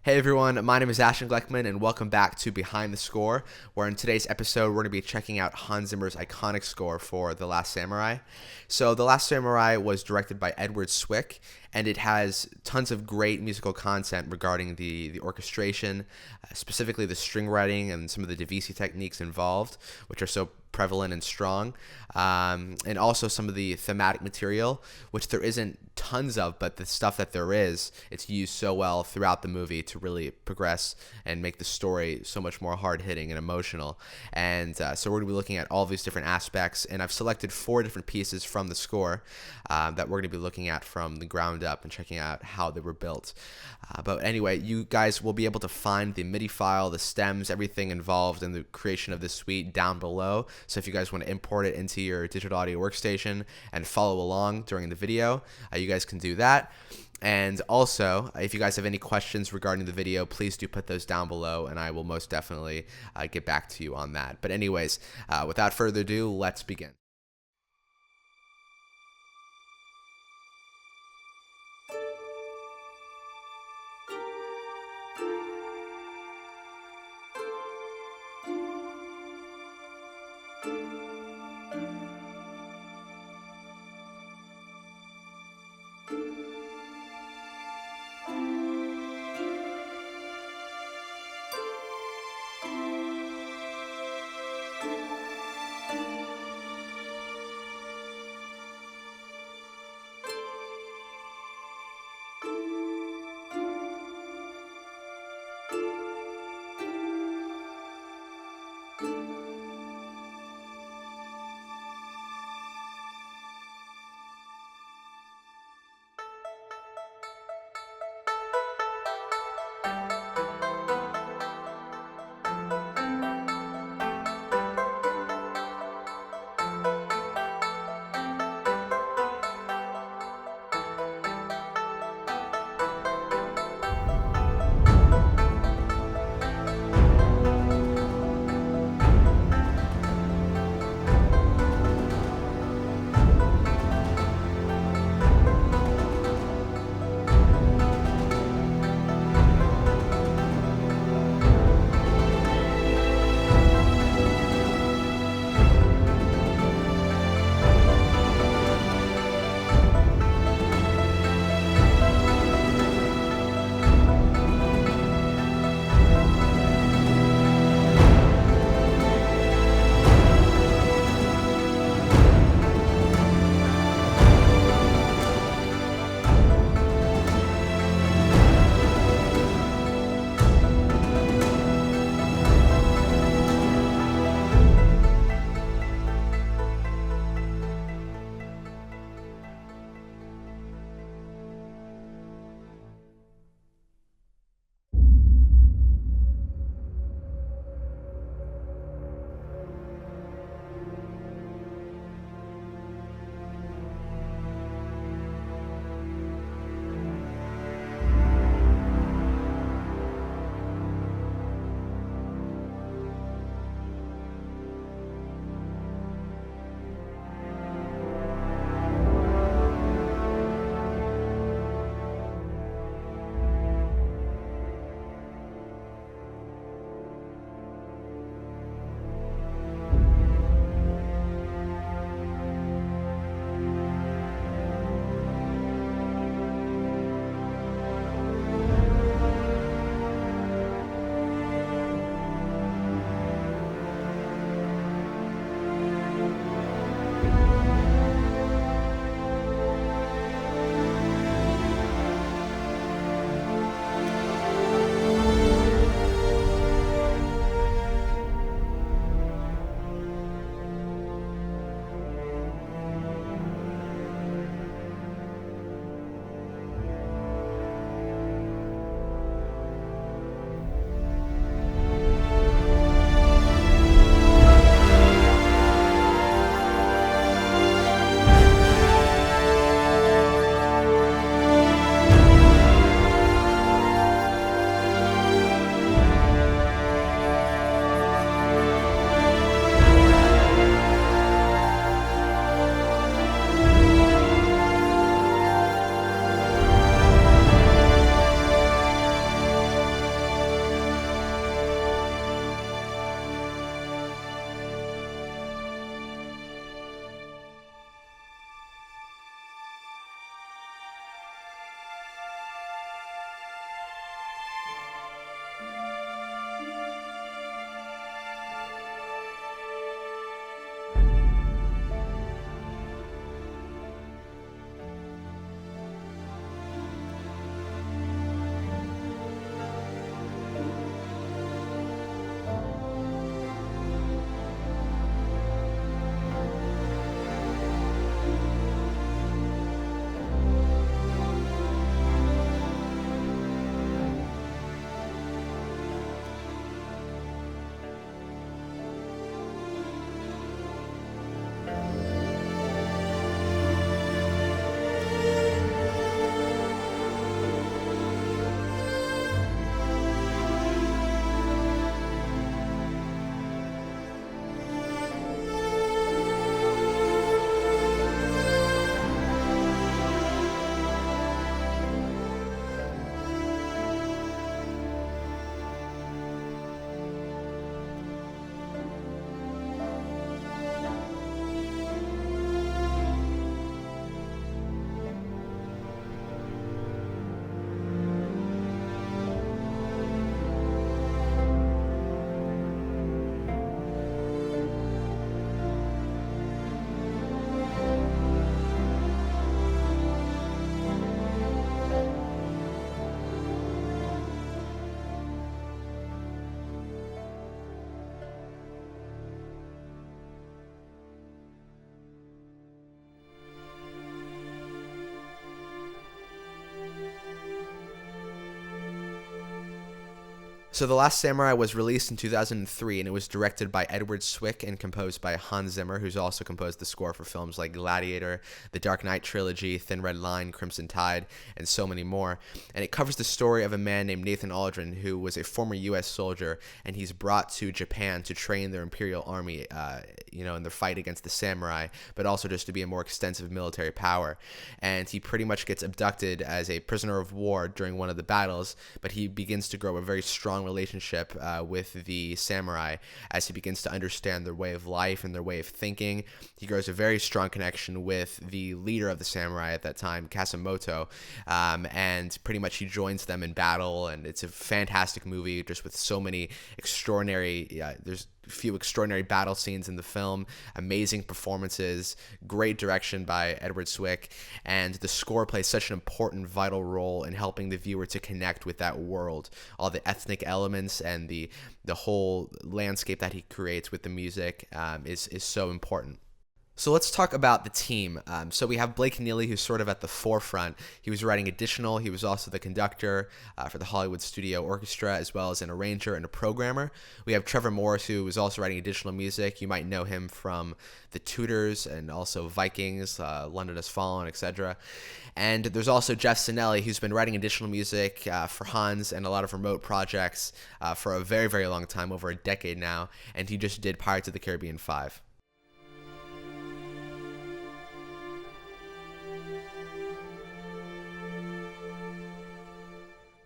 Hey everyone, my name is Ashtongleckman and welcome back to Behind the Score, where in today's episode we're going to be checking out Hans Zimmer's iconic score for The Last Samurai. So The Last Samurai was directed by Edward Zwick, and it has tons of great musical content regarding the orchestration, specifically the string writing and some of the Debussy techniques involved, which are so prevalent and strong, and also some of the thematic material, which there isn't tons of, but the stuff that there is, it's used so well throughout the movie to really progress and make the story so much more hard-hitting and emotional. And so we're going to be looking at all these different aspects, and I've selected 4 different pieces from the score that we're going to be looking at from the ground up and checking out how they were built. But anyway, you guys will be able to find the MIDI file, the stems, everything involved in the creation of this suite down below. So if you guys want to import it into your digital audio workstation and follow along during the video, you guys can do that. And also, if you guys have any questions regarding the video, please do put those down below, and I will most definitely get back to you on that. But anyways, without further ado, let's begin. So The Last Samurai was released in 2003, and it was directed by Edward Zwick and composed by Hans Zimmer, who's also composed the score for films like Gladiator, The Dark Knight trilogy, Thin Red Line, Crimson Tide, and so many more. And it covers the story of a man named Nathan Aldrin, who was a former U.S. soldier, and he's brought to Japan to train their imperial army, in their fight against the samurai, but also just to be a more extensive military power. And he pretty much gets abducted as a prisoner of war during one of the battles, but he begins to grow a very strong relationship with the samurai as he begins to understand their way of life and their way of thinking. He grows a very strong connection with the leader of the samurai at that time, Kasamoto, and pretty much he joins them in battle, and it's a fantastic movie just with so many extraordinary, there's a few extraordinary battle scenes in the film, amazing performances, great direction by Edward Zwick, and the score plays such an important, vital role in helping the viewer to connect with that world. All the ethnic elements and the whole landscape that he creates with the music is so important. So let's talk about the team. So we have Blake Neely, who's sort of at the forefront. He was writing additional. He was also the conductor for the Hollywood Studio Orchestra, as well as an arranger and a programmer. We have Trevor Morris, who was also writing additional music. You might know him from The Tudors and also Vikings, London Has Fallen, etc. And there's also Jeff Sinelli, who's been writing additional music for Hans and a lot of remote projects for a very, very long time, over a decade now. And he just did Pirates of the Caribbean 5.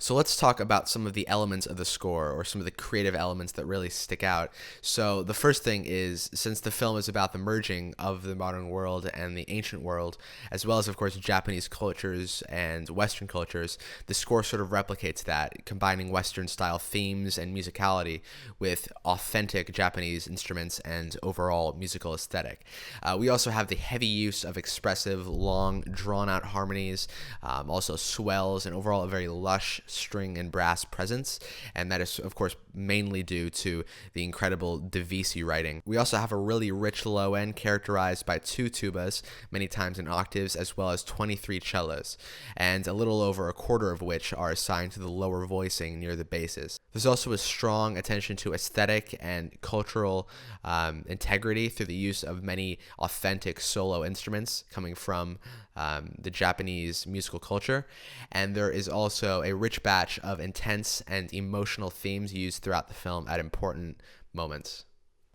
So let's talk about some of the elements of the score, or some of the creative elements that really stick out. So the first thing is, since the film is about the merging of the modern world and the ancient world, as well as, of course, Japanese cultures and Western cultures, the score sort of replicates that, combining Western-style themes and musicality with authentic Japanese instruments and overall musical aesthetic. We also have the heavy use of expressive, long, drawn-out harmonies, also swells, and overall a very lush string and brass presence, and that is, of course, mainly due to the incredible Debussy writing. We also have a really rich low end characterized by 2 tubas, many times in octaves, as well as 23 cellos, and a little over a quarter of which are assigned to the lower voicing near the basses. There's also a strong attention to aesthetic and cultural integrity through the use of many authentic solo instruments coming from the Japanese musical culture, and there is also a rich batch of intense and emotional themes used throughout the film at important moments.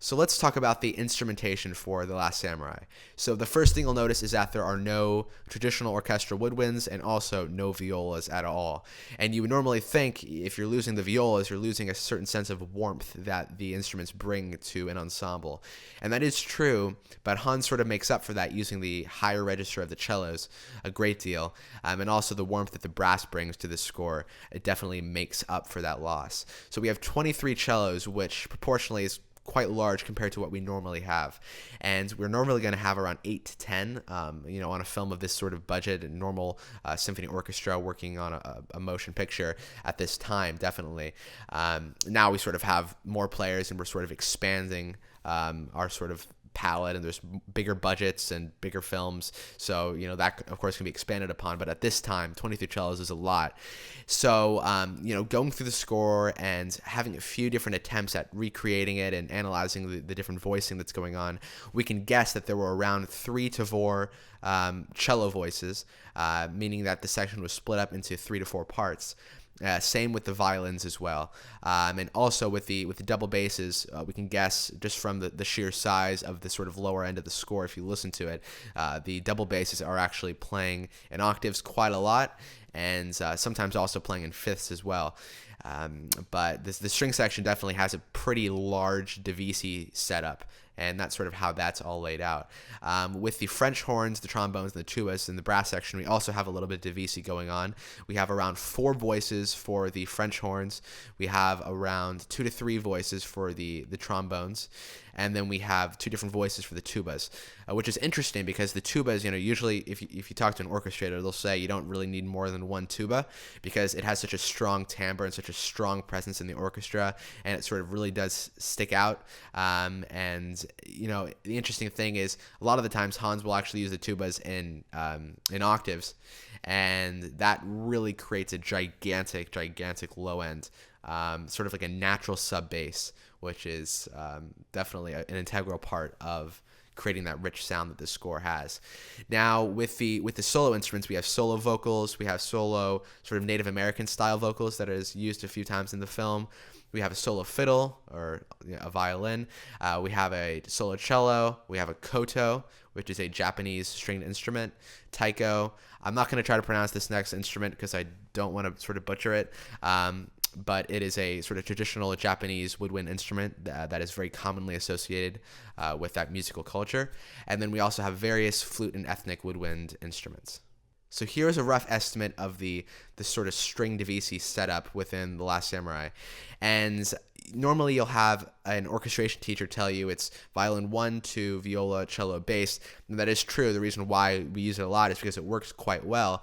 So let's talk about the instrumentation for The Last Samurai. So the first thing you'll notice is that there are no traditional orchestral woodwinds and also no violas at all. And you would normally think if you're losing the violas, you're losing a certain sense of warmth that the instruments bring to an ensemble. And that is true, but Hans sort of makes up for that using the higher register of the cellos a great deal. And also the warmth that the brass brings to the score, it definitely makes up for that loss. So we have 23 cellos, which proportionally is quite large compared to what we normally have, and we're normally going to have around 8 to 10 on a film of this sort of budget, and normal symphony orchestra working on a motion picture at this time, definitely. Now we sort of have more players, and we're sort of expanding our sort of palette, and there's bigger budgets and bigger films, so that of course can be expanded upon, but at this time 23 cellos is a lot. So going through the score and having a few different attempts at recreating it and analyzing the different voicing that's going on, we can guess that there were around 3 to 4 cello voices, meaning that the section was split up into 3 to 4 parts. Same with the violins as well, and also with the double basses, we can guess just from the sheer size of the sort of lower end of the score. If you listen to it, the double basses are actually playing in octaves quite a lot, and sometimes also playing in fifths as well. But the string section definitely has a pretty large Debussy setup, and that's sort of how that's all laid out. With the French horns, the trombones, and the tubas, and the brass section, we also have a little bit of Debussy going on. We have around 4 voices for the French horns. We have around 2 to 3 voices for the trombones. And then we have 2 different voices for the tubas, which is interesting because the tubas, usually if you talk to an orchestrator, they'll say you don't really need more than 1 tuba because it has such a strong timbre and such a strong presence in the orchestra, and it sort of really does stick out. And the interesting thing is a lot of the times Hans will actually use the tubas in octaves, and that really creates a gigantic low end sort of like a natural sub bass, which is definitely an integral part of creating that rich sound that the score has. Now, with the solo instruments, we have solo vocals, we have solo sort of Native American style vocals that is used a few times in the film. We have a solo fiddle, or a violin. We have a solo cello. We have a koto, which is a Japanese stringed instrument. Taiko. I'm not going to try to pronounce this next instrument because I don't want to sort of butcher it. But it is a sort of traditional Japanese woodwind instrument that is very commonly associated with that musical culture. And then we also have various flute and ethnic woodwind instruments. So here's a rough estimate of the sort of string divisi setup within The Last Samurai. And normally you'll have an orchestration teacher tell you it's violin 1, 2, viola, cello, bass. And that is true. The reason why we use it a lot is because it works quite well.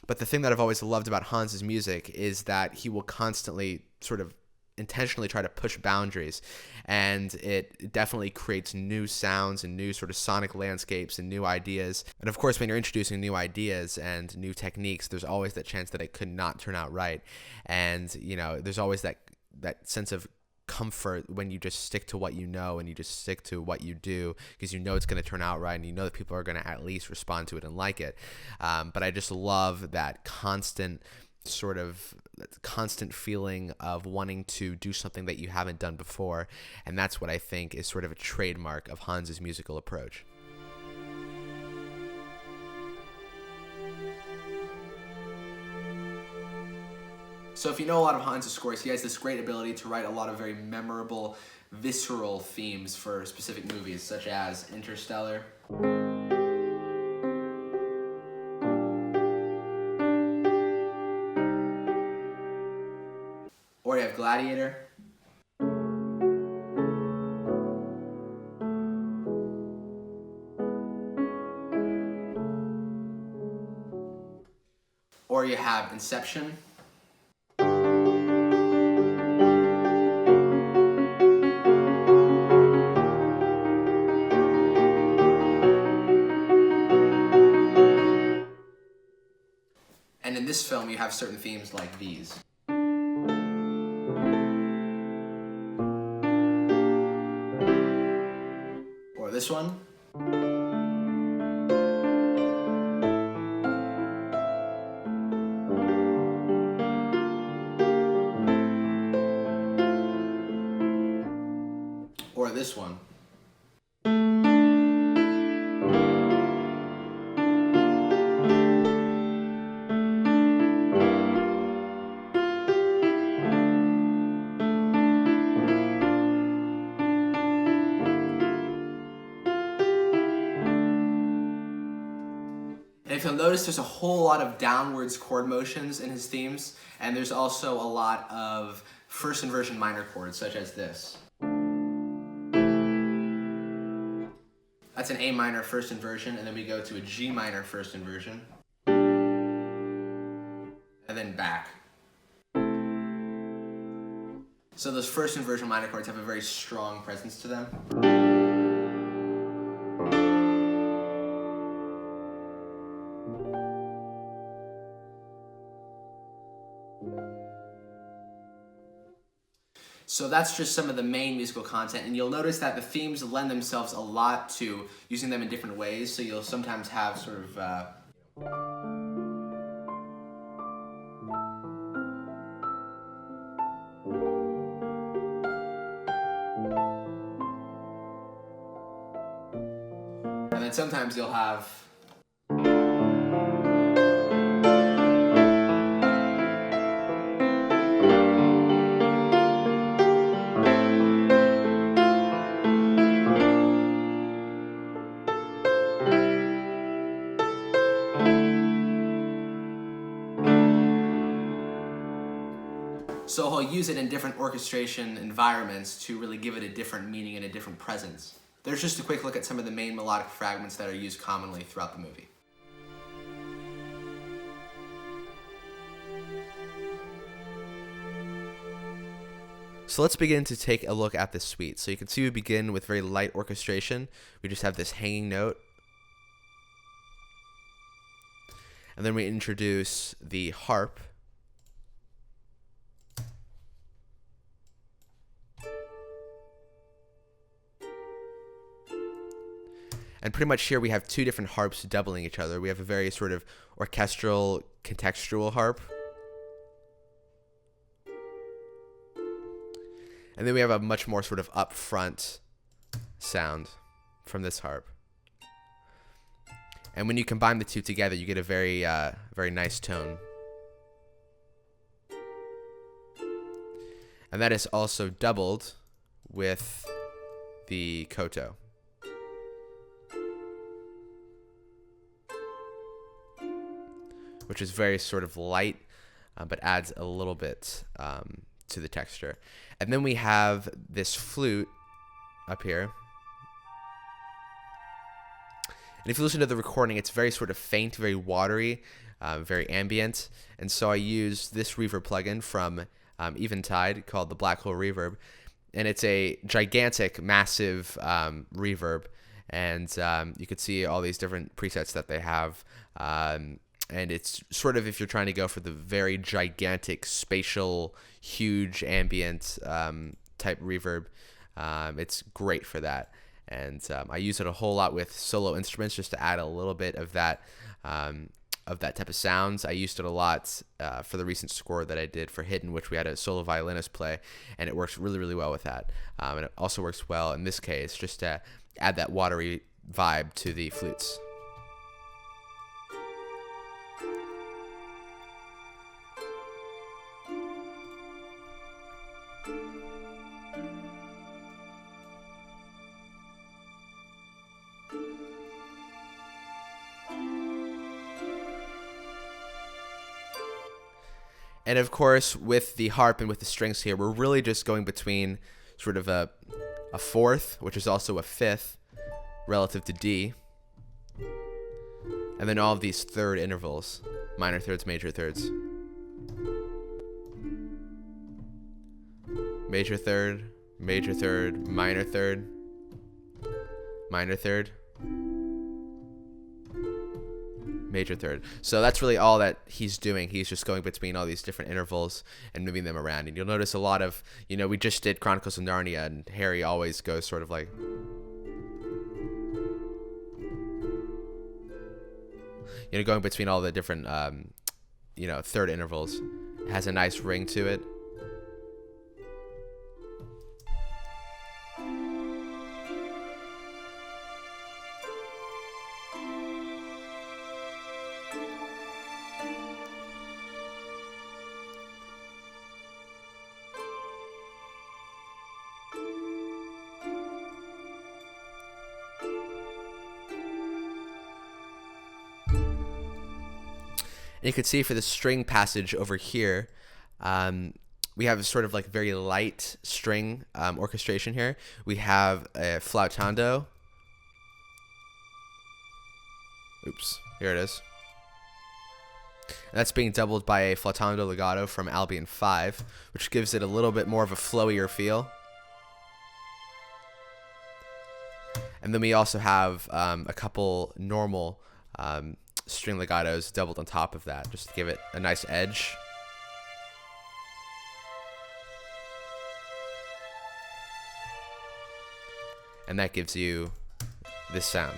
But the thing that I've always loved about Hans's music is that he will constantly sort of intentionally try to push boundaries, and it definitely creates new sounds and new sort of sonic landscapes and new ideas. And of course, when you're introducing new ideas and new techniques, there's always that chance that it could not turn out right. And there's always that sense of comfort when you just stick to what you know and you just stick to what you do, because you know it's going to turn out right and you know that people are going to at least respond to it and like it. But I just love that constant feeling of wanting to do something that you haven't done before, and that's what I think is sort of a trademark of Hans's musical approach. So if you know a lot of Hans's scores, he has this great ability to write a lot of very memorable, visceral themes for specific movies, such as Interstellar, or you have Gladiator, or you have Inception, and in this film you have certain themes like these. Or this one. Or this one. And if you'll notice, there's a whole lot of downwards chord motions in his themes, and there's also a lot of first inversion minor chords, such as this. That's an A minor first inversion, and then we go to a G minor first inversion, and then back. So those first inversion minor chords have a very strong presence to them. So that's just some of the main musical content, and you'll notice that the themes lend themselves a lot to using them in different ways. So you'll sometimes have sort of and then sometimes you'll have so he'll use it in different orchestration environments to really give it a different meaning and a different presence. There's just a quick look at some of the main melodic fragments that are used commonly throughout the movie. So let's begin to take a look at this suite. So you can see we begin with very light orchestration. We just have this hanging note. And then we introduce the harp. And pretty much here we have two different harps doubling each other. We have a very sort of orchestral, contextual harp. And then we have a much more sort of upfront sound from this harp. And when you combine the two together, you get a very, very nice tone. And that is also doubled with the koto. Which is very sort of light, but adds a little bit to the texture. And then we have this flute up here. And if you listen to the recording, it's very sort of faint, very watery, very ambient. And so I use this reverb plugin from Eventide called the Black Hole Reverb. And it's a gigantic, massive reverb. And you can see all these different presets that they have. And it's sort of, if you're trying to go for the very gigantic, spatial, huge, ambient type reverb, it's great for that. And I use it a whole lot with solo instruments just to add a little bit of that type of sounds. I used it a lot for the recent score that I did for Hidden, which we had a solo violinist play, and it works really, really well with that. And it also works well in this case just to add that watery vibe to the flutes. And of course, with the harp and with the strings here, we're really just going between sort of a fourth, which is also a fifth, relative to D, and then all of these third intervals, minor thirds, major thirds. Major third, minor third, minor third, major third. So that's really all that he's doing. He's just going between all these different intervals and moving them around. And you'll notice a lot of, we just did Chronicles of Narnia, and Harry always goes sort of like, going between all the different, third intervals. It has a nice ring to it. And you can see for the string passage over here, we have a sort of like very light string orchestration here. We have a flautando. Oops, here it is. And that's being doubled by a flautando legato from Albion 5, which gives it a little bit more of a flowier feel. And then we also have a couple normal string legatos doubled on top of that, just to give it a nice edge. And that gives you this sound.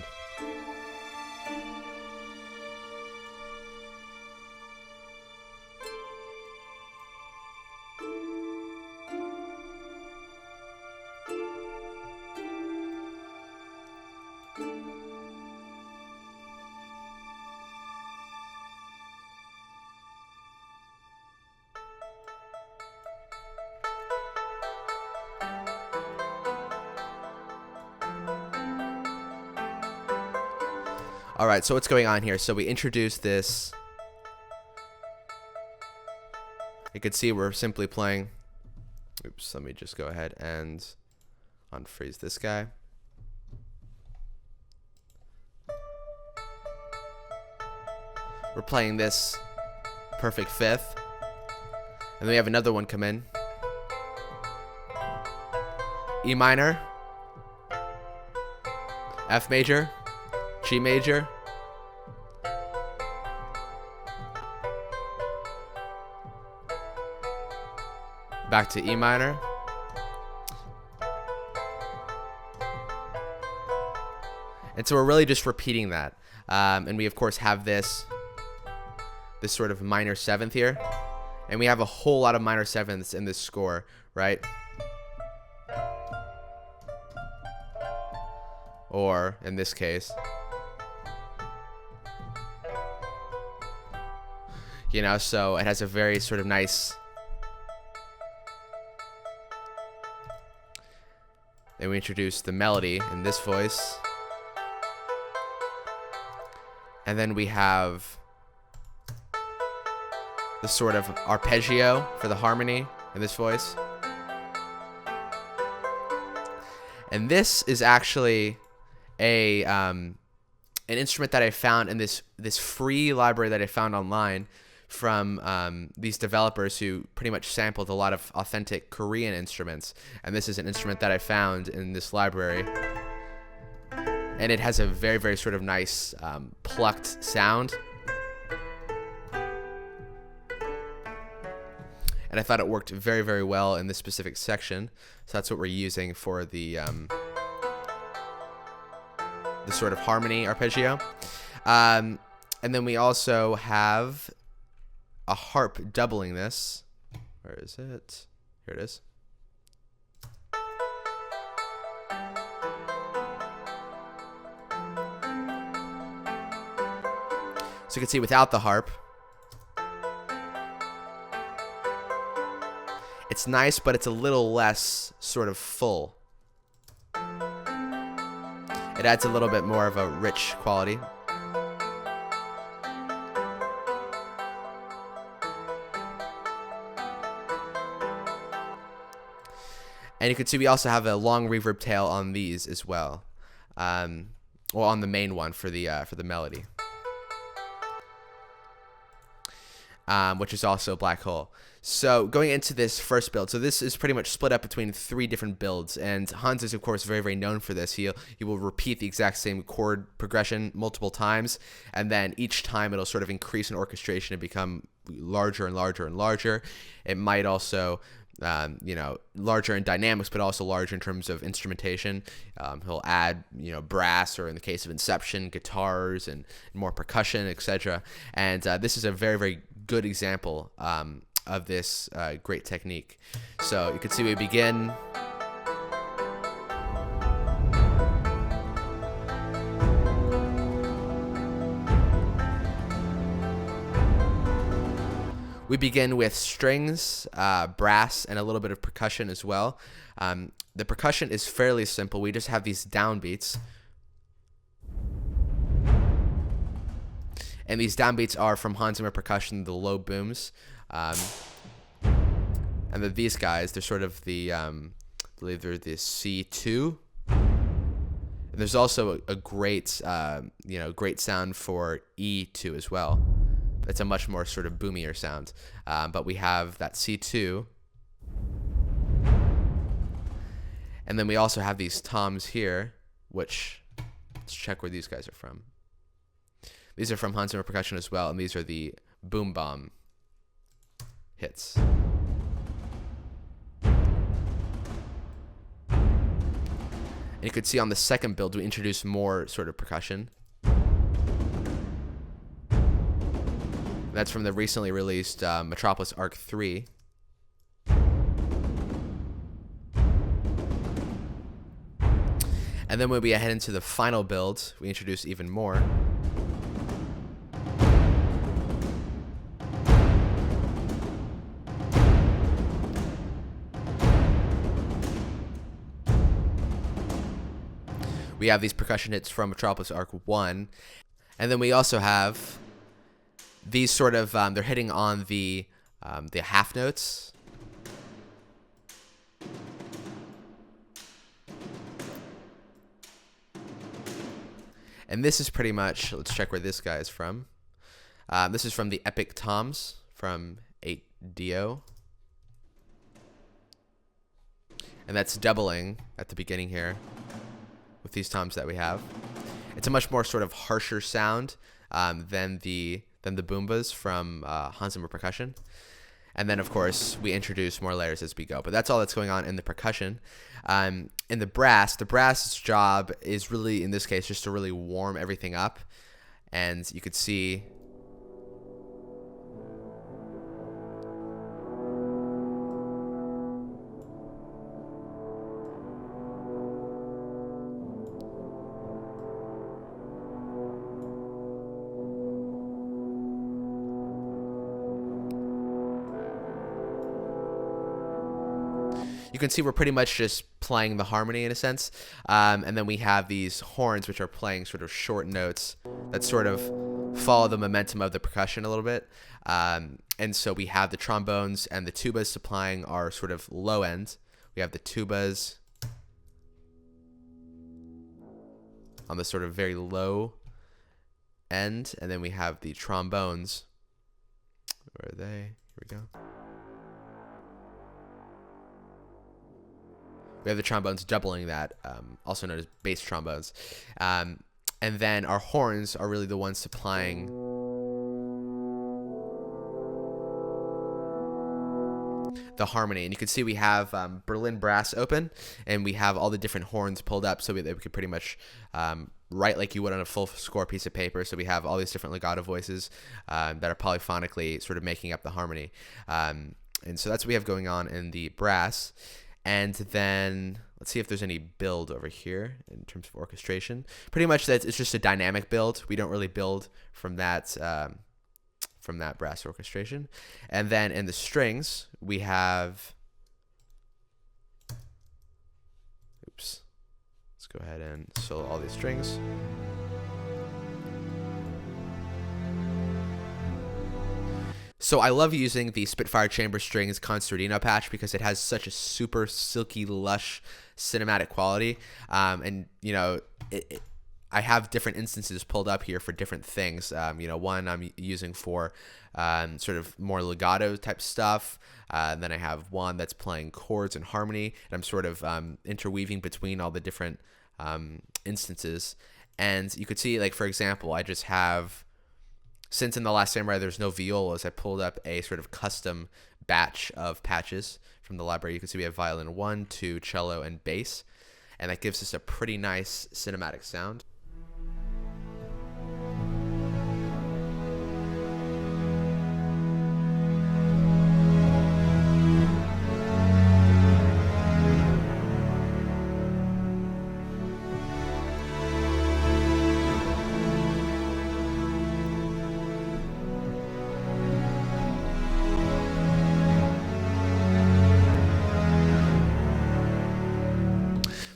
All right, so what's going on here? So we introduced this. You can see we're simply playing. Oops, let me just go ahead and unfreeze this guy. We're playing this perfect fifth. And then we have another one come in. E minor, F major, G major, back to E minor, And so we're really just repeating that. And we, of course, have this sort of minor seventh here. And we have a whole lot of minor sevenths in this score, right? Or, in this case, you know, so it has a very sort of nice... Then we introduce the melody in this voice. And then we have the sort of arpeggio for the harmony in this voice. And this is actually an instrument that I found in this free library that I found online from these developers who pretty much sampled a lot of authentic Korean instruments. And this is an instrument that I found in this library. And it has a very, very sort of nice plucked sound. And I thought it worked very, very well in this specific section. So that's what we're using for the sort of harmony arpeggio. And then we also have a harp doubling this. Where is it? Here it is. So you can see without the harp, it's nice, but it's a little less sort of full. It adds a little bit more of a rich quality. And you can see we also have a long reverb tail on these as well. Well, on the main one for the melody. Which is also a black hole. So going into this first build, so this is pretty much split up between 3 different builds, and Hans is of course very, very known for this. He will repeat the exact same chord progression multiple times, and then each time it'll sort of increase in orchestration and become larger and larger and larger. It might also you know, larger in dynamics, but also larger in terms of instrumentation. He'll add, you know, brass, or in the case of Inception, guitars and more percussion, etc. And this is a very, very good example of this great technique. So you can see we begin. We begin with strings, brass, and a little bit of percussion as well. The percussion is fairly simple. We just have these downbeats. And these downbeats are from Hans Zimmer percussion, the low booms. And then these guys, they're sort of the, I believe they're the C2. And there's also a great, you know, great sound for E2 as well. It's a much more sort of boomier sound. But we have that C2. And then we also have these toms here, which, let's check where these guys are from. These are from Hans Zimmer percussion as well, and these are the boom bomb hits. And you could see on the second build, we introduce more sort of percussion. That's from the recently released Metropolis Arc 3. And then when we head into the final build, we introduce even more. We have these percussion hits from Metropolis Arc 1. And then we also have these sort of, they're hitting on the half notes. And this is pretty much, let's check where this guy is from. This is from the Epic Toms from 8DO. And that's doubling at the beginning here with these toms that we have. It's a much more sort of harsher sound than the Boombas from Hans Zimmer percussion. And then, of course, we introduce more layers as we go. But that's all that's going on in the percussion. In the brass's job is really, in this case, just to really warm everything up. And you could see we're pretty much just playing the harmony in a sense. And then we have these horns, which are playing sort of short notes that sort of follow the momentum of the percussion a little bit. And so we have the trombones and the tubas supplying our sort of low end. We have the tubas on the sort of very low end. And then we have the trombones. Where are they? Here we go. We have the trombones doubling that, also known as bass trombones. And then our horns are really the ones supplying the harmony. And you can see we have Berlin brass open, and we have all the different horns pulled up so that we could pretty much write like you would on a full score piece of paper. So we have all these different legato voices that are polyphonically sort of making up the harmony. And so that's what we have going on in the brass. And then let's see if there's any build over here in terms of orchestration. Pretty much it's just a dynamic build. We don't really build from that brass orchestration. And then in the strings, we have, let's go ahead and solo all these strings. So I love using the Spitfire Chamber Strings concertino patch because it has such a super silky, lush cinematic quality. And, you know, I have different instances pulled up here for different things. You know, one I'm using for sort of more legato type stuff. Then I have one that's playing chords and harmony. And I'm sort of interweaving between all the different instances. And you could see, like, for example, I just have... Since in The Last Samurai there's no violas, I pulled up a sort of custom batch of patches from the library. You can see we have violin 1, 2, cello, and bass. And that gives us a pretty nice cinematic sound.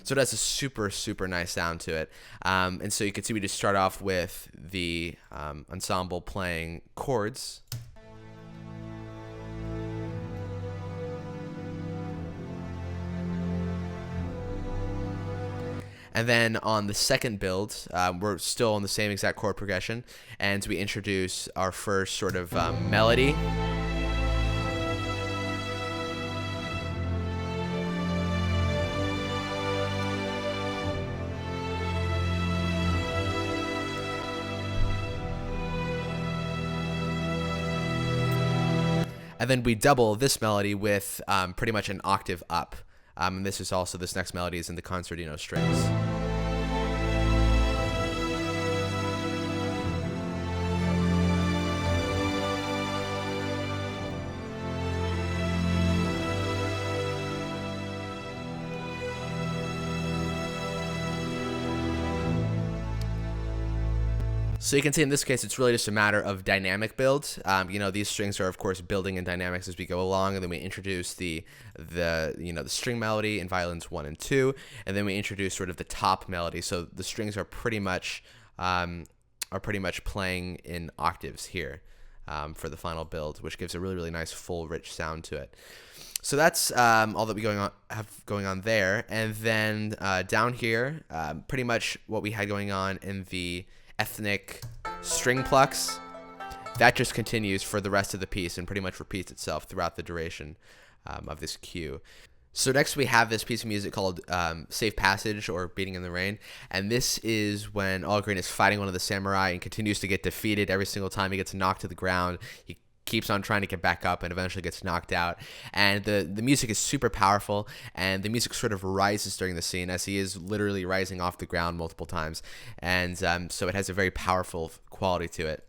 So it has a super, super nice sound to it. And so you can see we just start off with the ensemble playing chords. And then on the second build, we're still on the same exact chord progression, and we introduce our first sort of melody. And then we double this melody with pretty much an octave up. And this next melody is in the concertino strings. So you can see in this case, it's really just a matter of dynamic build. You know, these strings are of course building in dynamics as we go along, and then we introduce the string melody in violins 1 and 2, and then we introduce sort of the top melody. So the strings are pretty much playing in octaves here for the final build, which gives a really, really nice full rich sound to it. So that's all that we have going on there, and then down here, pretty much what we had going on in the ethnic string plucks, that just continues for the rest of the piece and pretty much repeats itself throughout the duration of this cue. So next we have this piece of music called Safe Passage, or Beating in the Rain, and this is when Algren is fighting one of the samurai and continues to get defeated every single time he gets knocked to the ground. He keeps on trying to get back up and eventually gets knocked out. And the music is super powerful, and the music sort of rises during the scene as he is literally rising off the ground multiple times. And so it has a very powerful quality to it.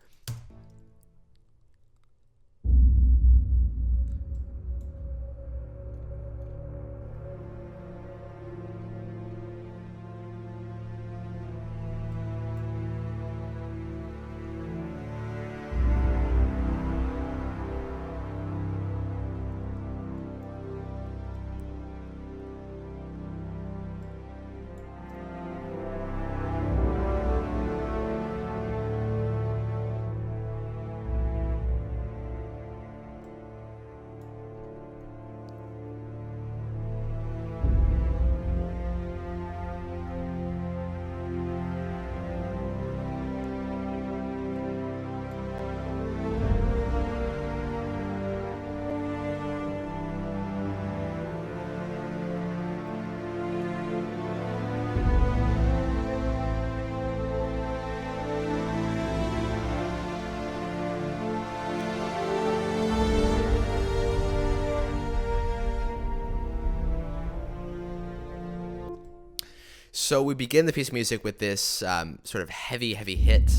So we begin the piece of music with this sort of heavy hit,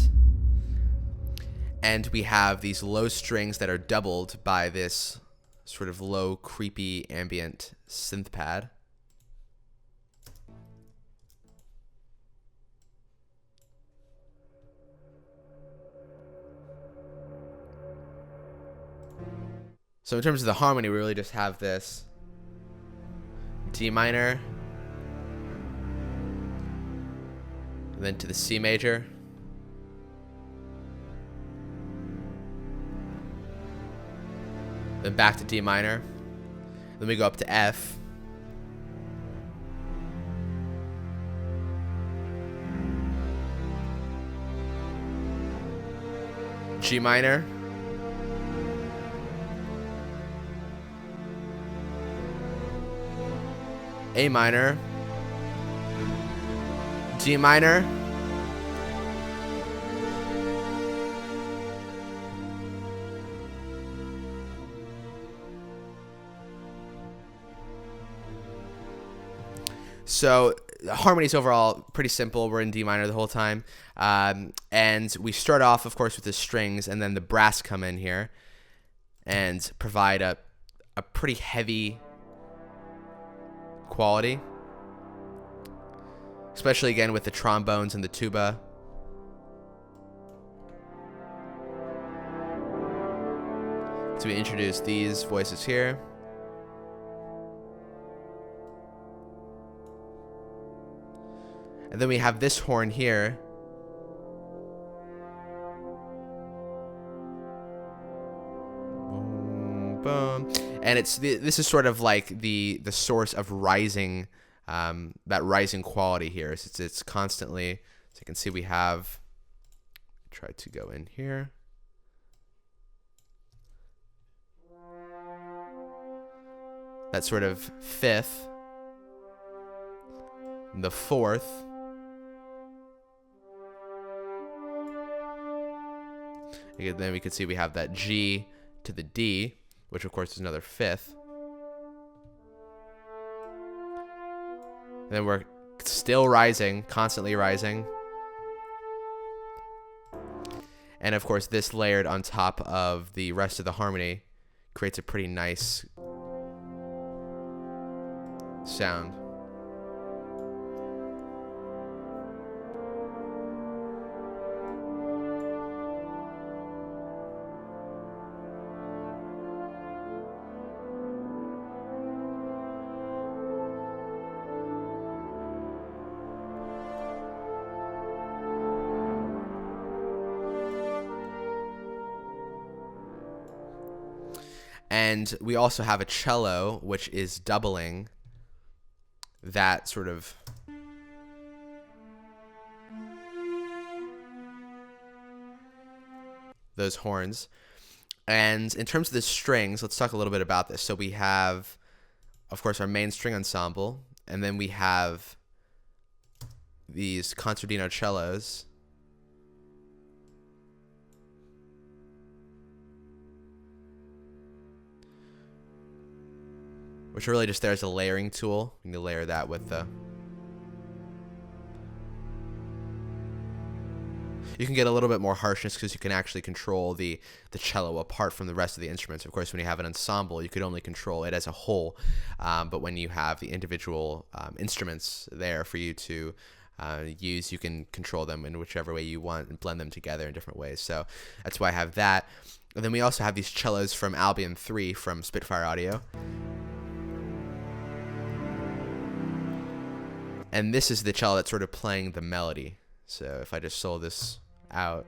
and we have these low strings that are doubled by this sort of low, creepy, ambient synth pad. So in terms of the harmony, we really just have this D minor, and then to the C major, then back to D minor, then we go up to F, G minor, A minor, G minor, so the harmony's overall pretty simple. We're in D minor the whole time, and we start off, of course, with the strings, and then the brass come in here and provide a pretty heavy quality, especially again with the trombones and the tuba. So we introduce these voices here. And then we have this horn here. Boom, boom. And this is sort of like the source of rising, that rising quality here. It's constantly, so you can see we have, try to go in here. That sort of fifth, the fourth, and then we can see we have that G to the D, which of course is another fifth. And then we're still rising, constantly rising. And of course this layered on top of the rest of the harmony creates a pretty nice sound. And we also have a cello, which is doubling that sort of those horns. And in terms of the strings, let's talk a little bit about this. So we have, of course, our main string ensemble, and then we have these concertino cellos. which are really just there as a layering tool. You can layer that with the... You can get a little bit more harshness because you can actually control the cello apart from the rest of the instruments. Of course, when you have an ensemble, you could only control it as a whole. But when you have the individual instruments there for you to use, you can control them in whichever way you want and blend them together in different ways. So that's why I have that. And then we also have these cellos from Albion 3 from Spitfire Audio. And this is the cello that's sort of playing the melody. So if I just solo this out.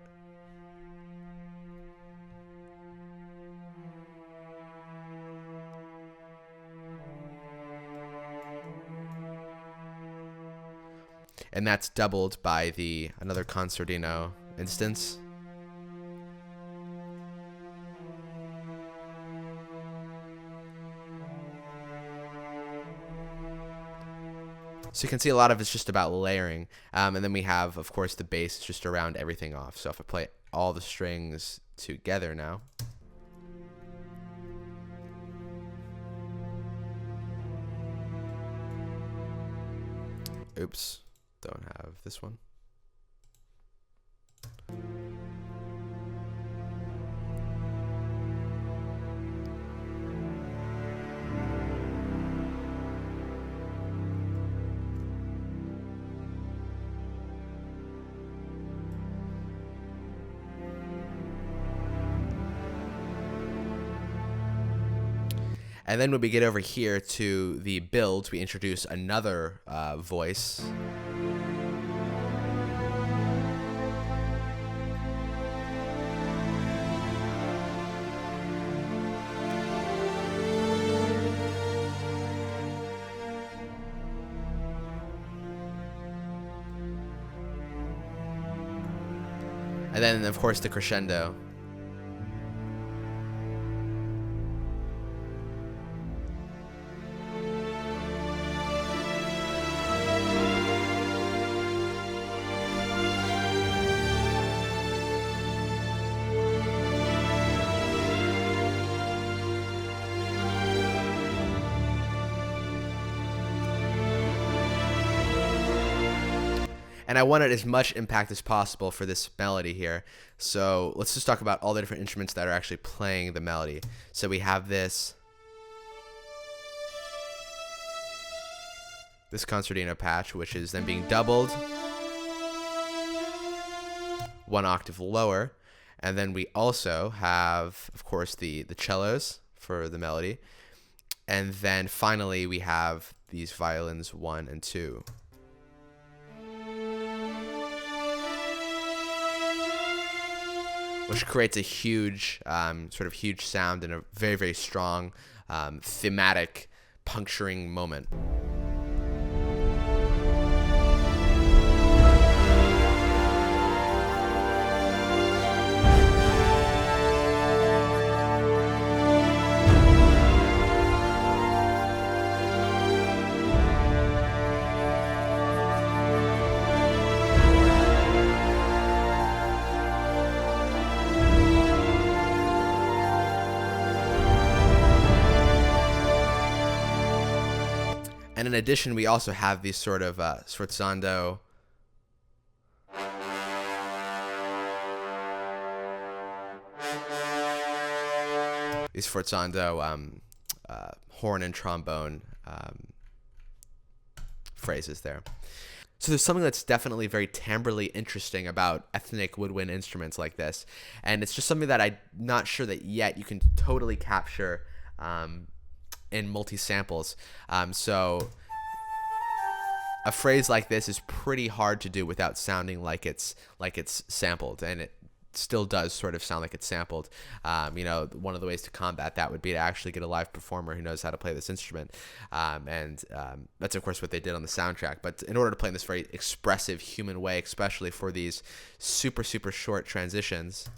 And that's doubled by the another concertino instance. So you can see a lot of it's just about layering. And then we have, of course, the bass just to round everything off. So if I play all the strings together now. Oops, don't have this one. And then when we get over here to the builds, we introduce another voice. And then, of course, the crescendo. And I wanted as much impact as possible for this melody here. So let's just talk about all the different instruments that are actually playing the melody. So we have this concertino patch, which is then being doubled one octave lower. And then we also have, of course, the cellos for the melody. And then finally we have these violins 1 and 2. Which creates a huge, sort of huge sound and a very, very strong thematic puncturing moment. And in addition, we also have these sort of sforzando horn and trombone phrases there. So there's something that's definitely very timbrally interesting about ethnic woodwind instruments like this. And it's just something that I'm not sure that yet you can totally capture in multi-samples. So a phrase like this is pretty hard to do without sounding like it's sampled, and it still does sort of sound like it's sampled. You know, one of the ways to combat that would be to actually get a live performer who knows how to play this instrument, and that's of course what they did on the soundtrack. But in order to play in this very expressive human way, especially for these super short transitions,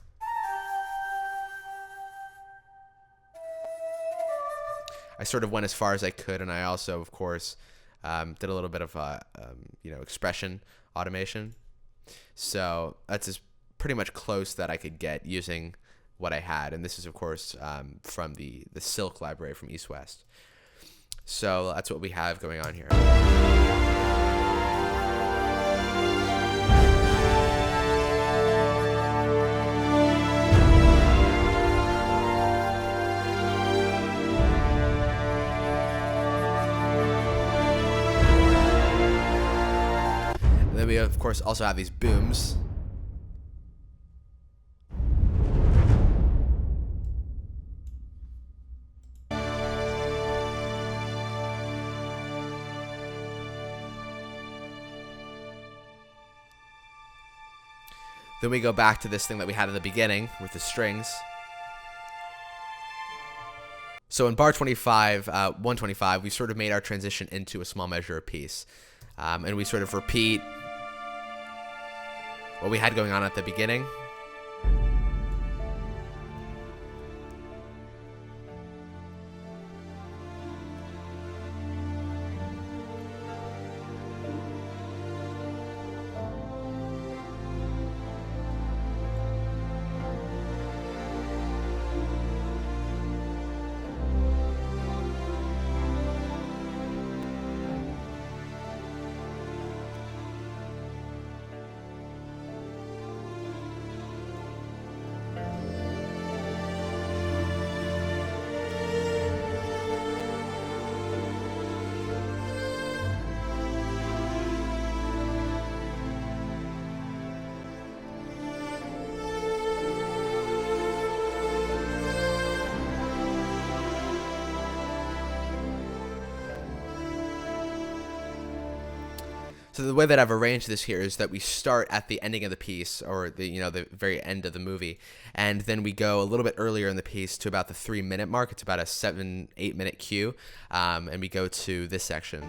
I sort of went as far as I could, and I also, of course, did a little bit of expression automation. So that's as pretty much close that I could get using what I had, and this is of course from the Silk library from East West. So that's what we have going on here. And then we, of course, also have these booms. Then we go back to this thing that we had in the beginning with the strings. So in bar 25, 125, we sort of made our transition into a small measure piece. And we sort of repeat what we had going on at the beginning. So the way that I've arranged this here is that we start at the ending of the piece, or the very end of the movie, and then we go a little bit earlier in the piece to about the 3-minute mark. It's about a 7-8 minute cue, and we go to this section.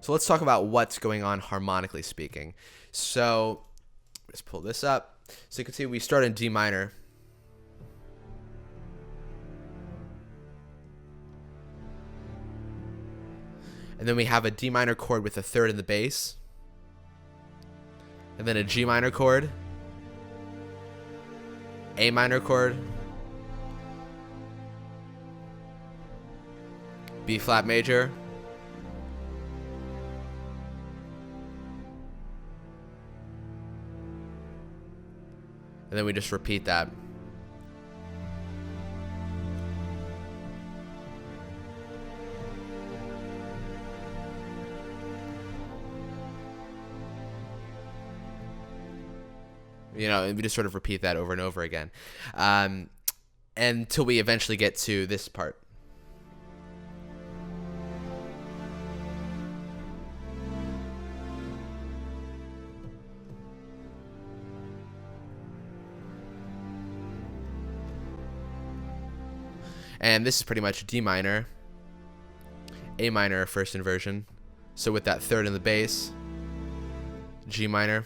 So let's talk about what's going on harmonically speaking. So let's pull this up. So you can see we start in D minor. And then we have a D minor chord with a third in the bass. And then a G minor chord. A minor chord. B flat major. And then we just repeat that. And we just sort of repeat that over and over again, until we eventually get to this part. And this is pretty much D minor, A minor first inversion. So with that third in the bass, G minor,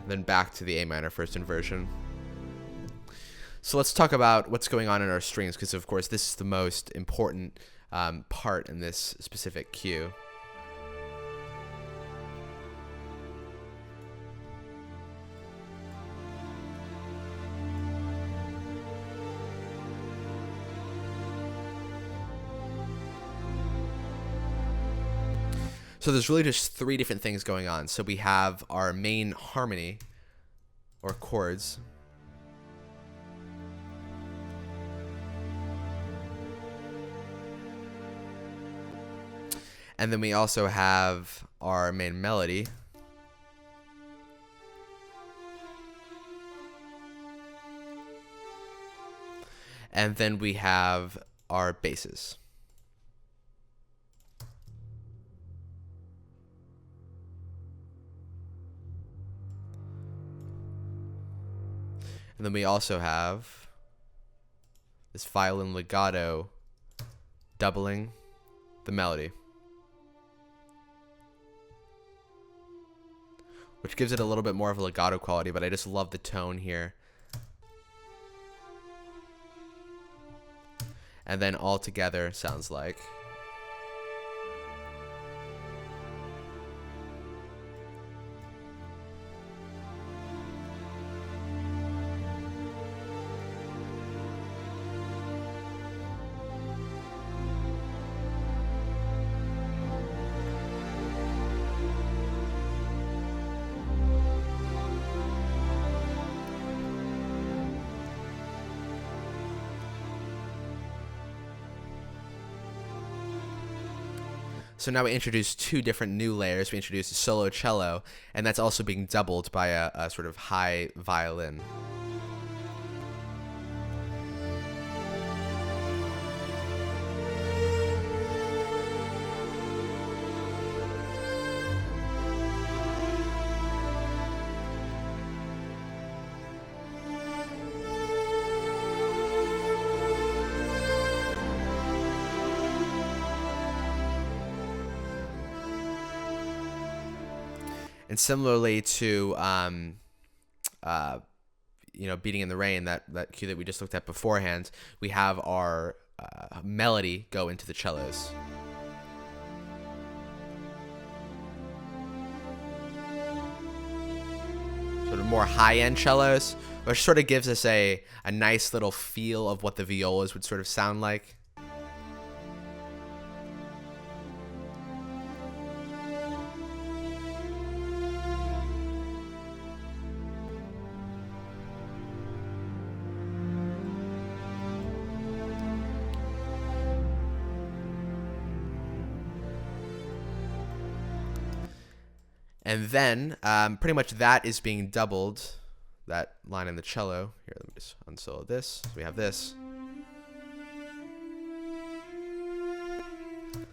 then back to the A minor first inversion. So let's talk about what's going on in our strings, because of course this is the most important part in this specific cue. So there's really just 3 different things going on. So we have our main harmony, or chords. And then we also have our main melody. And then we have our basses. And then we also have this violin legato doubling the melody, which gives it a little bit more of a legato quality, but I just love the tone here. and then all together sounds like. So now we introduce two different new layers. We introduce a solo cello, and that's also being doubled by a sort of high violin. And similarly to Beating in the Rain, that cue that we just looked at beforehand, we have our melody go into the cellos. Sort of more high-end cellos, which sort of gives us a nice little feel of what the violas would sort of sound like. And then pretty much that is being doubled, that line in the cello. Here, let me just unsolo this. So we have this.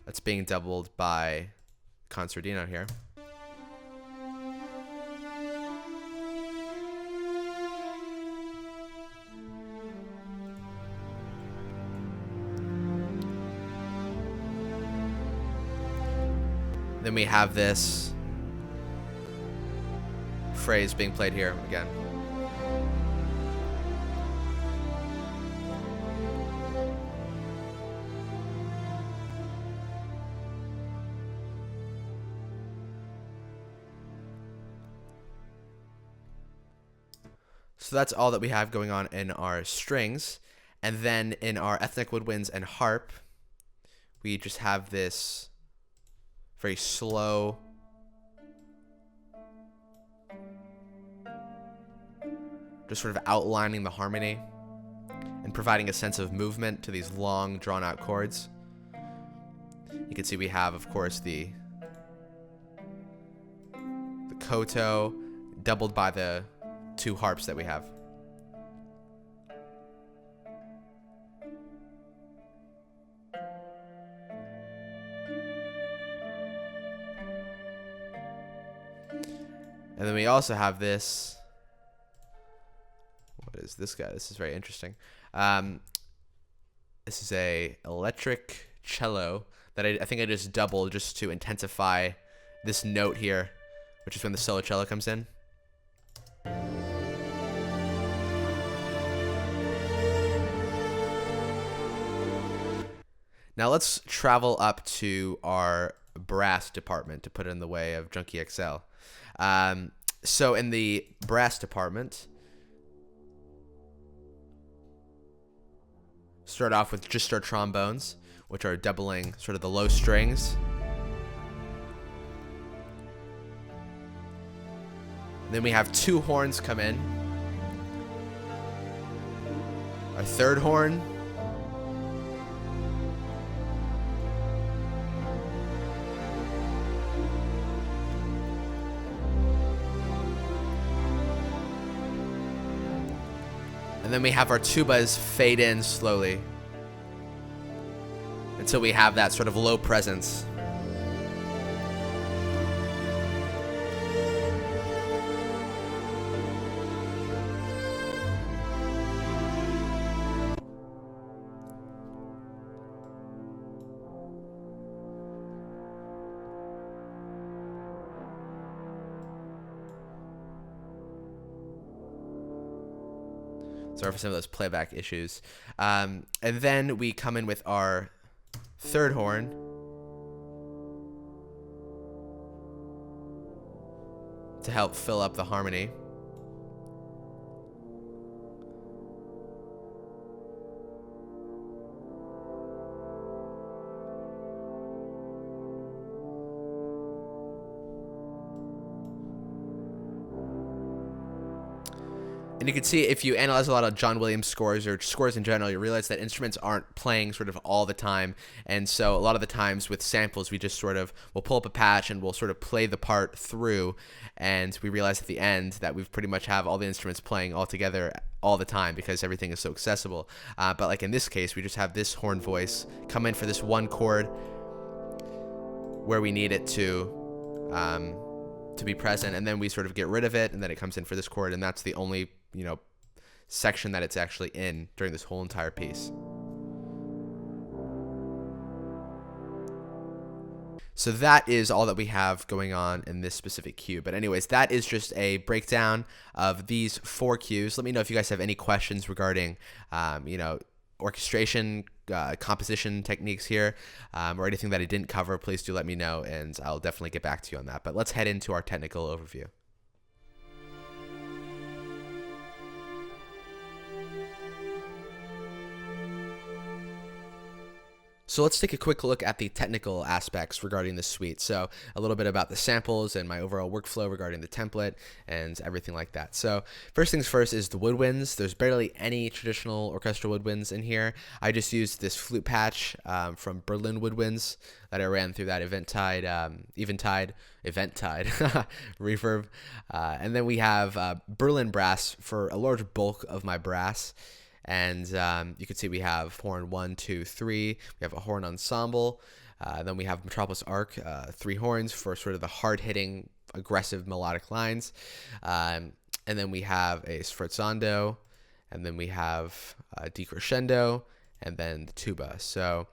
That's being doubled by concertino here. Then we have this phrase being played here again. So that's all that we have going on in our strings. And then in our ethnic woodwinds and harp, we just have this very slow just sort of outlining the harmony and providing a sense of movement to these long, drawn-out chords. You can see we have, of course, the koto doubled by the two harps that we have. And then we also have this. What is this guy? This is very interesting. This is a electric cello that I think I just doubled just to intensify this note here, which is when the solo cello comes in. Now let's travel up to our brass department to put it in the way of Junkie XL. So in the brass department, start off with just our trombones, which are doubling sort of the low strings. Then we have two horns come in. Our third horn. And then we have our tubas fade in slowly until we have that sort of low presence. So Sorry for some of those playback issues. And then we come in with our third horn. To help fill up the harmony. And you can see, if you analyze a lot of John Williams scores or scores in general, you realize that instruments aren't playing sort of all the time. And so a lot of the times with samples, we just sort of, we'll pull up a patch and we'll sort of play the part through. And we realize at the end that we've pretty much have all the instruments playing all together all the time because everything is so accessible. But like in this case, we just have this horn voice come in for this one chord where we need it to be present, and then we sort of get rid of it, and then it comes in for this chord, and that's the only, you know, section that it's actually in during this whole entire piece. So that is all that we have going on in this specific cue. But anyways, that is just a breakdown of these 4 cues. Let me know if you guys have any questions regarding, you know, orchestration, composition techniques here, or anything that I didn't cover. Please do let me know, and I'll definitely get back to you on that. But let's head into our technical overview. So let's take a quick look at the technical aspects regarding the suite. So a little bit about the samples and my overall workflow regarding the template and everything like that. So first things first is the woodwinds. There's barely any traditional orchestral woodwinds in here. I just used this flute patch from Berlin Woodwinds that I ran through that Eventide reverb. And then we have Berlin brass for a large bulk of my brass. And you can see we have horn 1, 2, 3. We have a horn ensemble. Then we have Metropolis Arc, 3 horns for sort of the hard-hitting, aggressive melodic lines. And then we have a sforzando, and then we have a decrescendo, and then the tuba. So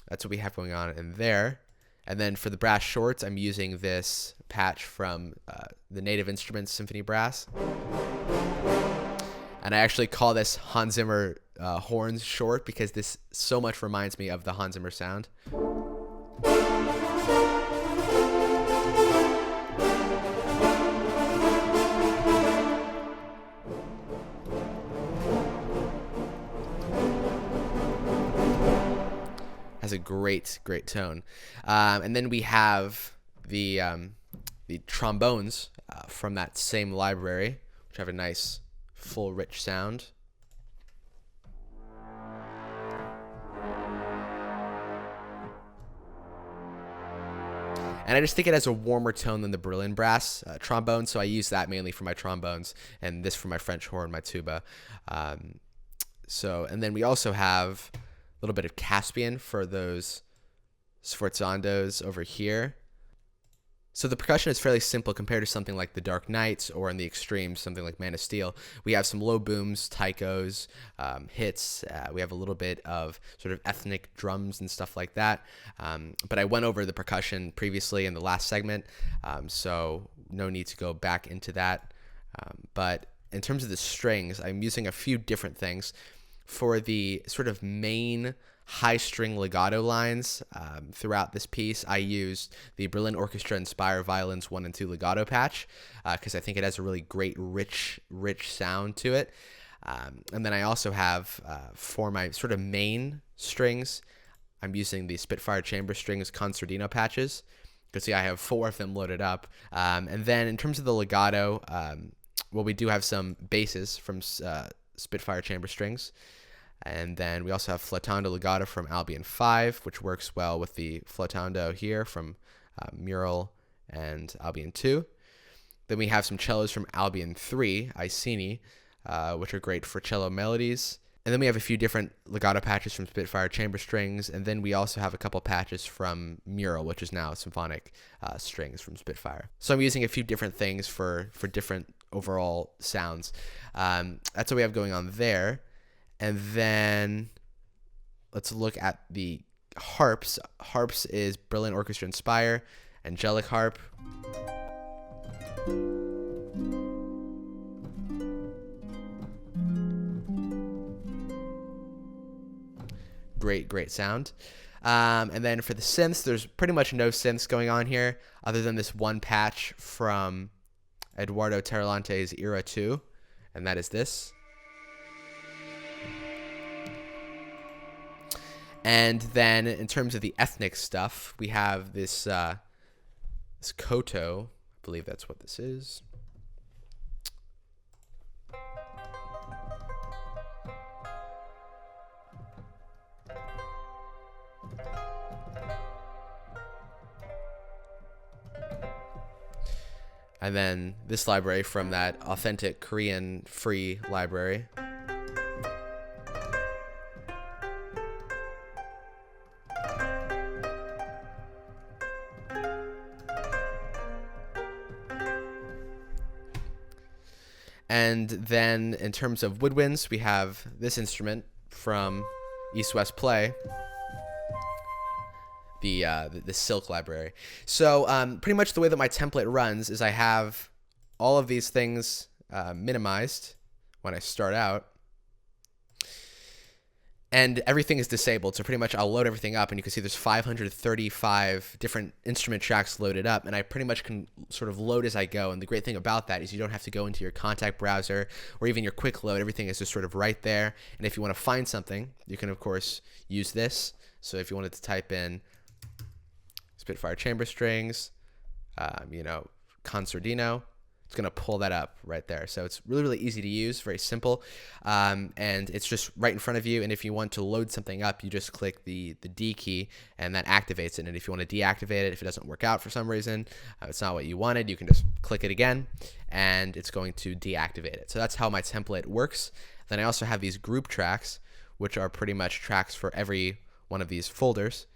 that's what we have going on in there. And then for the brass shorts, I'm using this patch from the Native Instruments Symphony Brass. And I actually call this Hans Zimmer horns short because this so much reminds me of the Hans Zimmer sound. Has a great tone. And then we have the trombones from that same library, which have a nice full rich sound. And I just think it has a warmer tone than the Berlin brass trombone, so I use that mainly for my trombones, and this for my French horn, my tuba. And then we also have a little bit of Caspian for those sforzandos over here. So the percussion is fairly simple compared to something like The Dark Knight, or in the extremes, something like Man of Steel. We have some low booms, taikos, hits. We have a little bit of sort of ethnic drums and stuff like that. But I went over the percussion previously in the last segment, so no need to go back into that. But in terms of the strings, I'm using a few different things. For the sort of main high string legato lines throughout this piece, I used the Berlin Orchestra Inspire Violins 1 and 2 legato patch because I think it has a really great rich sound to it. And then I also have for my sort of main strings, I'm using the Spitfire Chamber Strings Concertino patches. You can see I have 4 of them loaded up. And then in terms of the legato, well, we do have some basses from Spitfire Chamber Strings. And then we also have Flottando Legato from Albion 5, which works well with the Flottando here from Mural and Albion 2. Then we have some cellos from Albion 3, Iceni, which are great for cello melodies. And then we have a few different legato patches from Spitfire Chamber Strings. And then we also have a couple patches from Mural, which is now symphonic strings from Spitfire. So I'm using a few different things for different overall sounds. That's what we have going on there. And then let's look at the harps. Harps is Berlin Orchestra Inspire, Angelic Harp. great sound. And then for the synths, there's pretty much no synths going on here other than this one patch from Eduardo Tarante's Era 2, and that is this. And then in terms of the ethnic stuff, we have this this koto. I believe that's what this is. And then this library from that authentic Korean free library. And then in terms of woodwinds, we have this instrument from East West Play, the Silk library. So pretty much the way that my template runs is I have all of these things minimized when I start out, and everything is disabled. So pretty much I'll load everything up, and you can see there's 535 different instrument tracks loaded up, and I pretty much can sort of load as I go. And the great thing about that is you don't have to go into your contact browser or even your quick load. Everything is just sort of right there. And if you want to find something, you can of course use this. So if you wanted to type in Spitfire chamber strings, concertino, it's going to pull that up right there. So it's really easy to use, very simple, and it's just right in front of you. And if you want to load something up, you just click the D key, and that activates it. And if you want to deactivate it, if it doesn't work out for some reason, it's not what you wanted, you can just click it again, and it's going to deactivate it. So that's how my template works. Then I also have these group tracks, which are pretty much tracks for every one of these folders.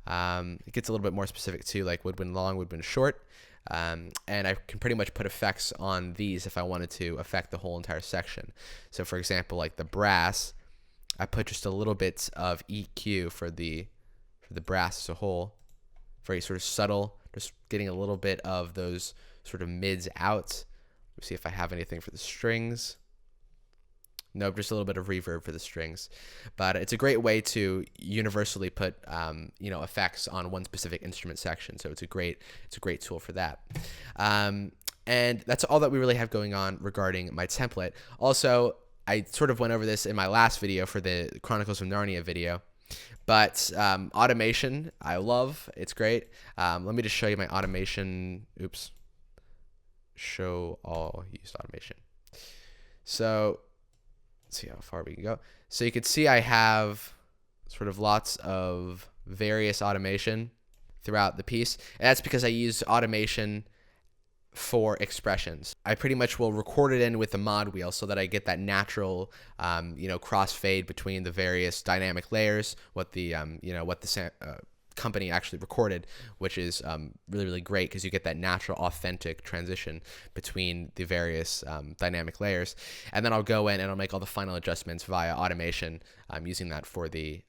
It gets a little bit more specific too, like woodwind long, woodwind short. And I can pretty much put effects on these if I wanted to affect the whole entire section. So for example, like the brass, I put just a little bit of EQ for the brass as a whole. Very sort of subtle, just getting a little bit of those sort of mids out. Let's see if I have anything for the strings. Nope, just a little bit of reverb for the strings. But it's a great way to universally put effects on one specific instrument section. So it's a great tool for that. And that's all that we really have going on regarding my template. Also, I sort of went over this in my last video for the Chronicles of Narnia video. But automation, I love. It's great. Let me just show you my automation. Oops. Show all used automation. So see how far we can go. So you can see I have sort of lots of various automation throughout the piece, and that's because I use automation for expressions. I pretty much will record it in with the mod wheel so that I get that natural crossfade between the various dynamic layers, what the company actually recorded, which is really great because you get that natural authentic transition between the various dynamic layers. And then I'll go in and I'll make all the final adjustments via automation using that for the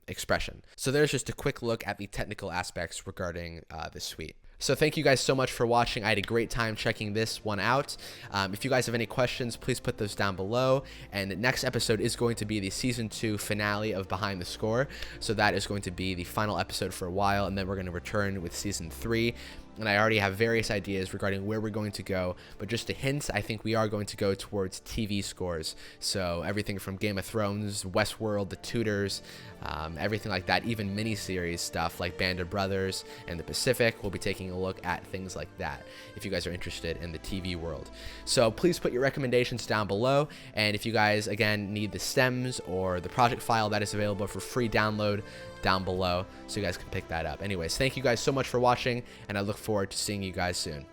expression. So there's just a quick look at the technical aspects regarding the suite. So thank you guys so much for watching. I had a great time checking this one out. If you guys have any questions, please put those down below. And the next episode is going to be the Season 2 finale of Behind the Score. So that is going to be the final episode for a while, and then we're going to return with Season 3. And I already have various ideas regarding where we're going to go, but just a hint, I think we are going to go towards TV scores. So everything from Game of Thrones, Westworld, The Tudors, everything like that, even miniseries stuff like Band of Brothers and The Pacific. We'll be taking a look at things like that if you guys are interested in the TV world. So please put your recommendations down below, and if you guys, again, need the stems or the project file, that is available for free download down below, so you guys can pick that up. Anyways, thank you guys so much for watching, and I look forward to seeing you guys soon.